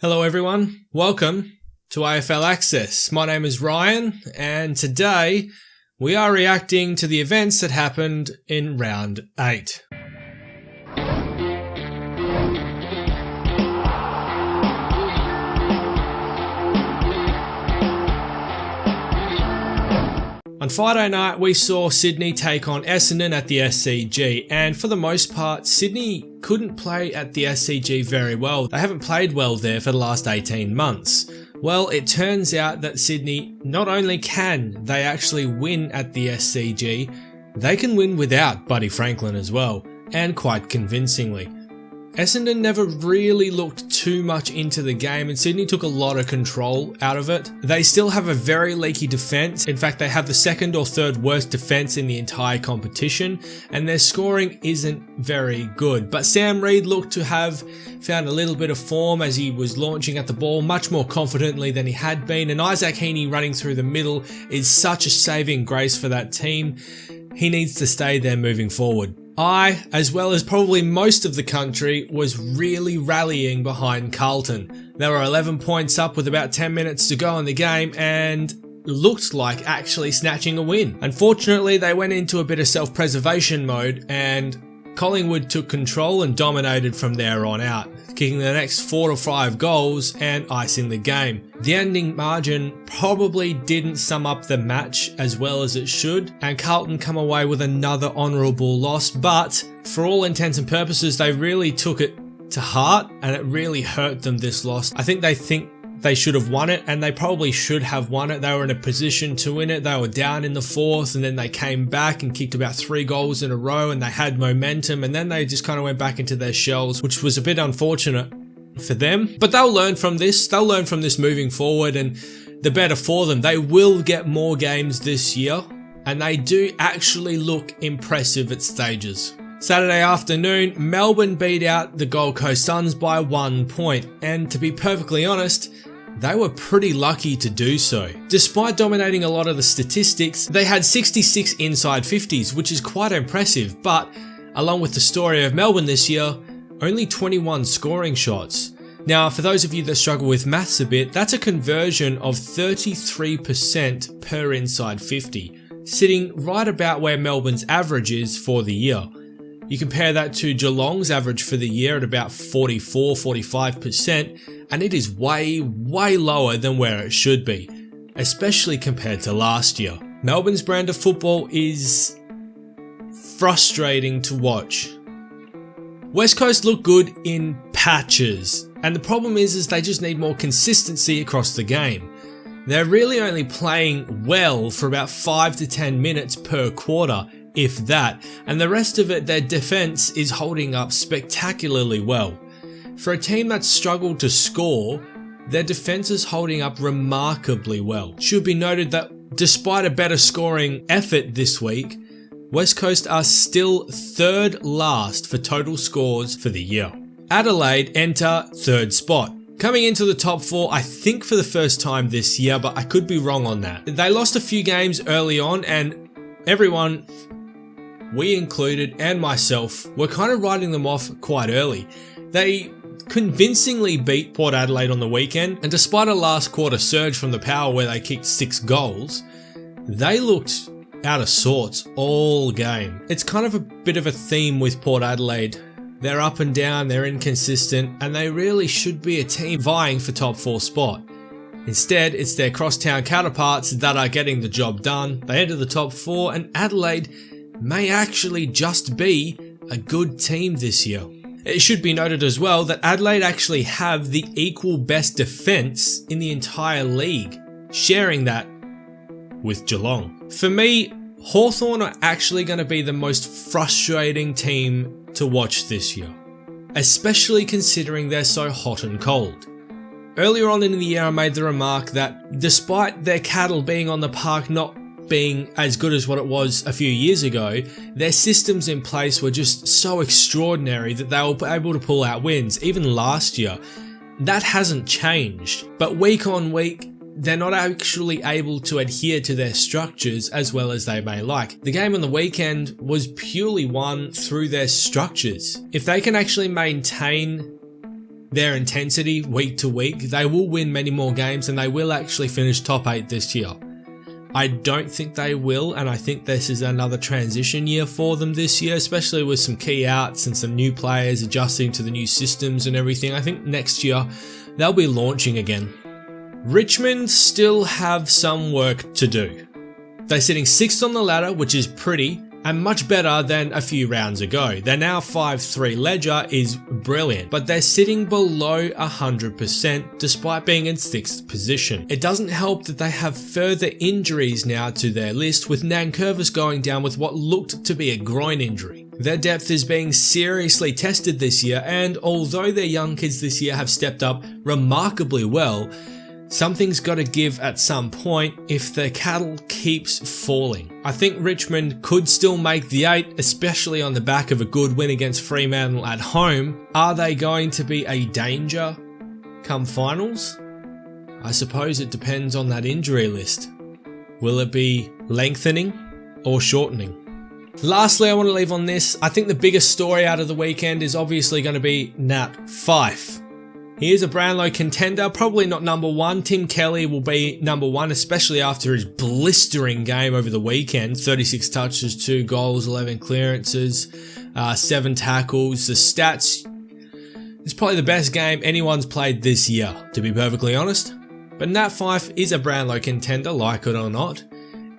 Hello everyone, welcome to AFL Access. My name is Ryan and today we are reacting to the events that happened in Round 8. On Friday night, we saw Sydney take on Essendon at the SCG, and for the most part, Sydney couldn't play at the SCG very well. They haven't played well there for the last 18 months. Well, it turns out that Sydney, not only can they actually win at the SCG, they can win without Buddy Franklin as well, and quite convincingly. Essendon never really looked too much into the game and Sydney took a lot of control out of it. They still have a very leaky defence. In fact, they have the second or third worst defence in the entire competition and their scoring isn't very good. But Sam Reid looked to have found a little bit of form as he was launching at the ball much more confidently than he had been, and Isaac Heaney running through the middle is such a saving grace for that team. He needs to stay there moving forward. I, as well as probably most of the country, was really rallying behind Carlton. They were 11 points up with about 10 minutes to go in the game and looked like actually snatching a win. Unfortunately, they went into a bit of self-preservation mode and Collingwood took control and dominated from there on out, kicking the next 4 to 5 goals and icing the game. The ending margin probably didn't sum up the match as well as it should, and Carlton come away with another honourable loss, but for all intents and purposes they really took it to heart and it really hurt them, this loss. I think they should have won it, and they probably should have won it. They were in a position to win it. They were down in the fourth and then they came back and kicked about 3 goals in a row and they had momentum, and then they just kind of went back into their shells, which was a bit unfortunate for them. But they'll learn from this. They'll learn from this moving forward, and the better for them. They will get more games this year and they do actually look impressive at stages. Saturday afternoon, Melbourne beat out the Gold Coast Suns by 1 point, and to be perfectly honest, they were pretty lucky to do so. Despite dominating a lot of the statistics, they had 66 inside 50s, which is quite impressive, but along with the story of Melbourne this year, only 21 scoring shots. Now, for those of you that struggle with maths a bit, that's a conversion of 33% per inside 50, sitting right about where Melbourne's average is for the year. You compare that to Geelong's average for the year at about 44-45%, and it is way lower than where it should be, especially compared to last year. Melbourne's brand of football is frustrating to watch. West Coast look good in patches, and the problem is they just need more consistency across the game. They're really only playing well for about 5 to 10 minutes per quarter, if that, and the rest of it, their defense is holding up spectacularly well. For a team that's struggled to score, their defense is holding up remarkably well. Should be noted that despite a better scoring effort this week, West Coast are still third last for total scores for the year. Adelaide enter third spot. Coming into the top 4, I think for the first time this year, but I could be wrong on that. They lost a few games early on and everyone, we included and myself, were kind of writing them off quite early. They convincingly beat Port Adelaide on the weekend, and despite a last quarter surge from the power where they kicked 6 goals, they looked out of sorts all game. It's kind of a bit of a theme with Port Adelaide. They're up and down, they're inconsistent, and they really should be a team vying for top 4 spot. Instead, it's their crosstown counterparts that are getting the job done. They enter the top 4, and Adelaide may actually just be a good team this year. It should be noted as well that Adelaide actually have the equal best defence in the entire league, sharing that with Geelong. For me, Hawthorn are actually going to be the most frustrating team to watch this year, especially considering they're so hot and cold. Earlier on in the year I made the remark that despite their cattle being on the park not being as good as what it was a few years ago, their systems in place were just so extraordinary that they were able to pull out wins, even last year. That hasn't changed, but week on week, they're not actually able to adhere to their structures as well as they may like. The game on the weekend was purely won through their structures. If they can actually maintain their intensity week to week, they will win many more games and they will actually finish top 8 this year. I don't think they will, and I think this is another transition year for them this year, especially with some key outs and some new players adjusting to the new systems and everything. I think next year they'll be launching again. Richmond still have some work to do. They're sitting 6th on the ladder, which is pretty and much better than a few rounds ago. Their now 5-3 ledger is brilliant, but they're sitting below 100% despite being in 6th position. It doesn't help that they have further injuries now to their list, with Nankervis going down with what looked to be a groin injury. Their depth is being seriously tested this year, and although their young kids this year have stepped up remarkably well, something's got to give at some point if the cattle keeps falling. I think Richmond could still make the 8, especially on the back of a good win against Fremantle at home. Are they going to be a danger come finals? I suppose it depends on that injury list. Will it be lengthening or shortening? Lastly, I want to leave on this. I think the biggest story out of the weekend is obviously going to be Nat Fyfe. He is a Brownlow contender, probably not number 1. Tim Kelly will be number 1, especially after his blistering game over the weekend. 36 touches, 2 goals, 11 clearances, 7 tackles. The stats, it's probably the best game anyone's played this year, to be perfectly honest. But Nat Fyfe is a Brownlow contender, like it or not,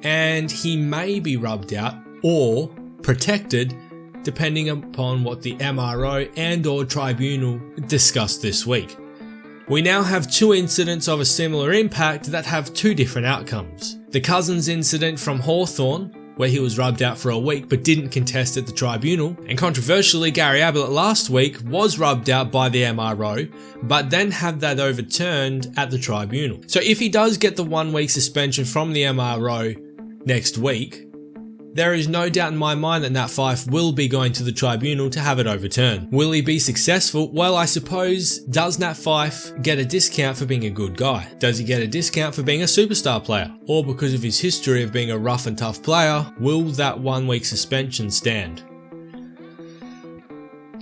and he may be rubbed out or protected depending upon what the MRO and or tribunal discussed this week. We now have 2 incidents of a similar impact that have 2 different outcomes. The Cousins incident from Hawthorn, where he was rubbed out for a week but didn't contest at the tribunal, and controversially Gary Ablett last week was rubbed out by the MRO but then had that overturned at the tribunal. So if he does get the 1-week suspension from the MRO next week, there is no doubt in my mind that Nat Fyfe will be going to the tribunal to have it overturned. Will he be successful? Well, I suppose, does Nat Fyfe get a discount for being a good guy? Does he get a discount for being a superstar player? Or because of his history of being a rough and tough player, will that 1-week suspension stand?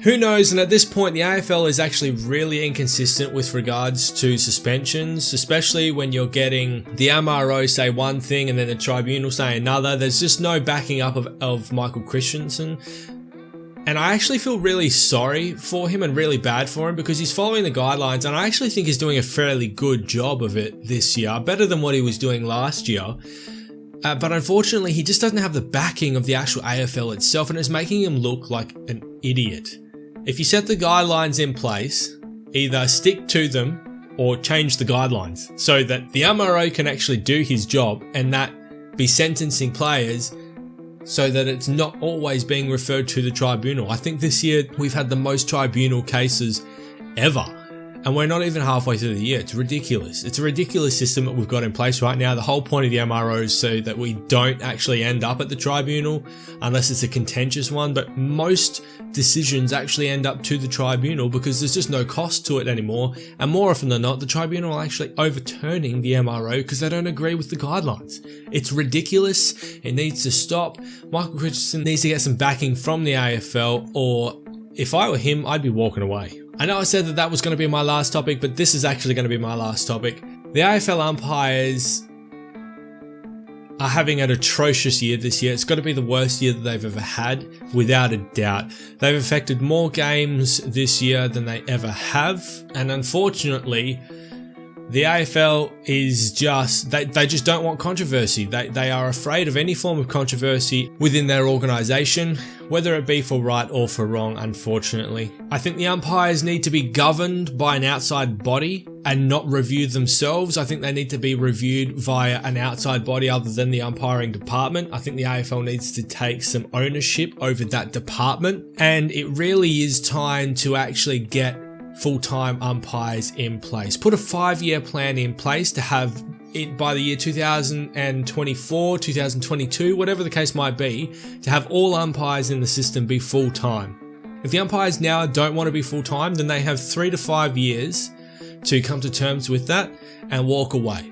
Who knows, and at this point the AFL is actually really inconsistent with regards to suspensions, especially when you're getting the MRO say one thing and then the tribunal say another. There's just no backing up of Michael Christensen. And I actually feel really sorry for him and really bad for him because he's following the guidelines, and I actually think he's doing a fairly good job of it this year, better than what he was doing last year. But unfortunately, he just doesn't have the backing of the actual AFL itself, and it's making him look like an idiot. If you set the guidelines in place, either stick to them or change the guidelines so that the MRO can actually do his job and that be sentencing players so that it's not always being referred to the tribunal. I think this year we've had the most tribunal cases ever, and we're not even halfway through the year. It's ridiculous. It's a ridiculous system that we've got in place right now. The whole point of the MRO is so that we don't actually end up at the tribunal unless it's a contentious one, but most decisions actually end up to the tribunal because there's just no cost to it anymore, and more often than not the tribunal are actually overturning the MRO because they don't agree with the guidelines. It's ridiculous. It needs to stop. Michael Christensen needs to get some backing from the AFL, or if I were him, I'd be walking away. I know I said that that was going to be my last topic, but this is actually going to be my last topic. The AFL umpires are having an atrocious year this year. It's got to be the worst year that they've ever had, without a doubt. They've affected more games this year than they ever have, and unfortunately, the AFL is just, they just don't want controversy. They are afraid of any form of controversy within their organisation, whether it be for right or for wrong, unfortunately. I think the umpires need to be governed by an outside body and not reviewed themselves. I think they need to be reviewed via an outside body other than the umpiring department. I think the AFL needs to take some ownership over that department, and it really is time to actually get full-time umpires in place. Put a 5-year plan in place to have it by the year 2024, 2022, whatever the case might be, to have all umpires in the system be full-time. If the umpires now don't want to be full-time, then they have 3 to 5 years to come to terms with that and walk away.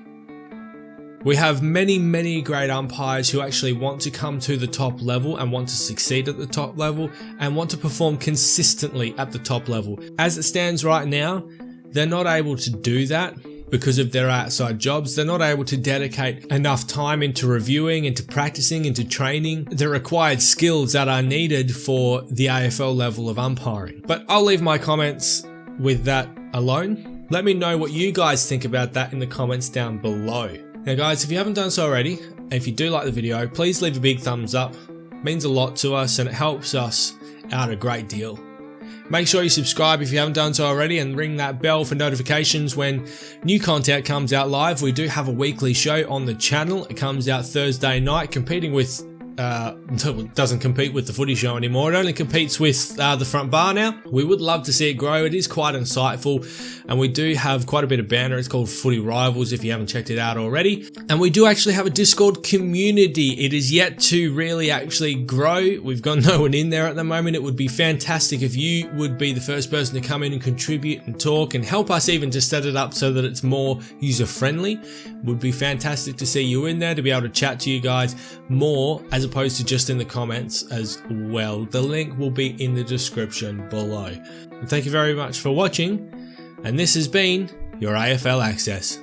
We have many great umpires who actually want to come to the top level and want to succeed at the top level and want to perform consistently at the top level. As it stands right now, they're not able to do that because of their outside jobs. They're not able to dedicate enough time into reviewing, into practicing, into training the required skills that are needed for the AFL level of umpiring. But I'll leave my comments with that alone. Let me know what you guys think about that in the comments down below. Now guys, if you haven't done so already, and if you do like the video, please leave a big thumbs up. It means a lot to us and it helps us out a great deal. Make sure you subscribe if you haven't done so already and ring that bell for notifications when new content comes out live. We do have a weekly show on the channel. It comes out Thursday night, competing with doesn't compete with the footy show anymore. It only competes with the front bar now. We would love to see it grow. It is quite insightful and we do have quite a bit of banter. It's called Footy Rivals if you haven't checked it out already. And we do actually have a Discord community. It is yet to really actually grow. We've got no one in there at the moment. It would be fantastic if you would be the first person to come in and contribute and talk and help us even to set it up so that it's more user friendly. Would be fantastic to see you in there, to be able to chat to you guys more as opposed to just in the comments as well. The link will be in the description below. And thank you very much for watching, and this has been your AFL Access.